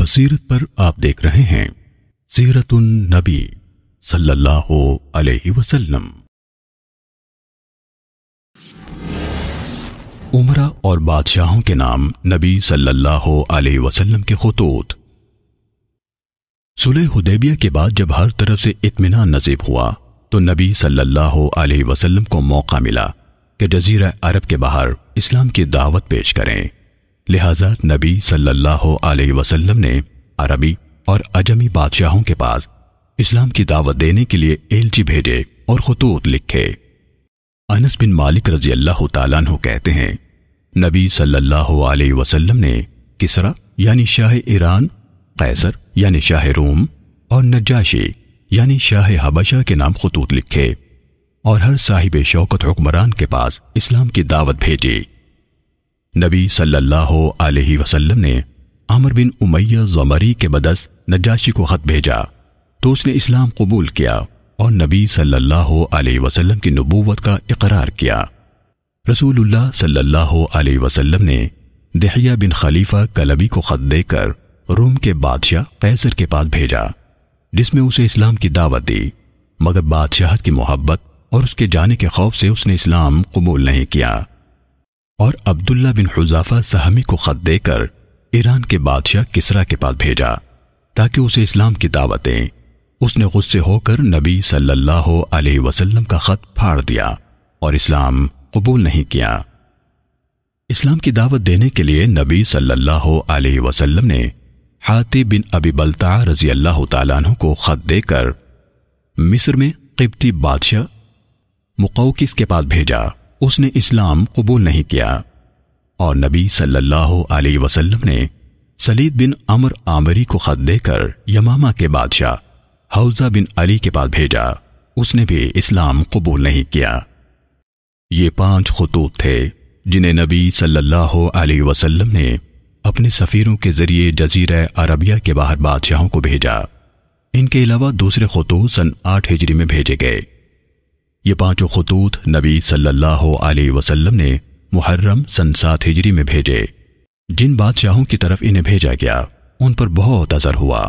بصیرت پر آپ دیکھ رہے ہیں سیرت النبی صلی اللہ علیہ وسلم۔ عمرہ اور بادشاہوں کے نام نبی صلی اللہ علیہ وسلم کے خطوط۔ صلح حدیبیہ کے بعد جب ہر طرف سے اطمینان نصیب ہوا تو نبی صلی اللہ علیہ وسلم کو موقع ملا کہ جزیرہ عرب کے باہر اسلام کی دعوت پیش کریں۔ لہذا نبی صلی اللہ علیہ وسلم نے عربی اور عجمی بادشاہوں کے پاس اسلام کی دعوت دینے کے لیے ایلچی بھیجے اور خطوط لکھے۔ انس بن مالک رضی اللہ تعالیٰ عنہ کہتے ہیں، نبی صلی اللہ علیہ وسلم نے کسرا یعنی شاہ ایران، قیصر یعنی شاہ روم اور نجاشی یعنی شاہ حبشہ کے نام خطوط لکھے اور ہر صاحب شوکت حکمران کے پاس اسلام کی دعوت بھیجی۔ نبی صلی اللہ علیہ وسلم نے عمر بن امیہ ضمری کے بدس نجاشی کو خط بھیجا تو اس نے اسلام قبول کیا اور نبی صلی اللہ علیہ وسلم کی نبوت کا اقرار کیا۔ رسول اللہ صلی اللہ علیہ وسلم نے دحیہ بن خلیفہ کلبی کو خط دے کر روم کے بادشاہ قیصر کے پاس بھیجا، جس میں اسے اسلام کی دعوت دی، مگر بادشاہت کی محبت اور اس کے جانے کے خوف سے اس نے اسلام قبول نہیں کیا۔ اور عبداللہ بن حذافہ سہمی کو خط دے کر ایران کے بادشاہ کسرا کے پاس بھیجا تاکہ اسے اسلام کی دعوت دیں۔ اس نے غصے ہو کر نبی صلی اللہ علیہ وسلم کا خط پھاڑ دیا اور اسلام قبول نہیں کیا۔ اسلام کی دعوت دینے کے لیے نبی صلی اللہ علیہ وسلم نے حاتب بن ابی بلتع رضی اللہ تعالیٰ عنہ کو خط دے کر مصر میں قبطی بادشاہ مقوقس کے پاس بھیجا۔ اس نے اسلام قبول نہیں کیا۔ اور نبی صلی اللہ علیہ وسلم نے سلید بن عمر عامری کو خط دے کر یمامہ کے بادشاہ حوزہ بن علی کے پاس بھیجا۔ اس نے بھی اسلام قبول نہیں کیا۔ یہ 5 خطوط تھے جنہیں نبی صلی اللہ علیہ وسلم نے اپنے سفیروں کے ذریعے جزیرہ عربیہ کے باہر بادشاہوں کو بھیجا۔ ان کے علاوہ دوسرے خطوط سن 8 ہجری میں بھیجے گئے۔ یہ 5 خطوط نبی صلی اللہ علیہ وسلم نے محرم سن 7 ہجری میں بھیجے۔ جن بادشاہوں کی طرف انہیں بھیجا گیا ان پر بہت اثر ہوا۔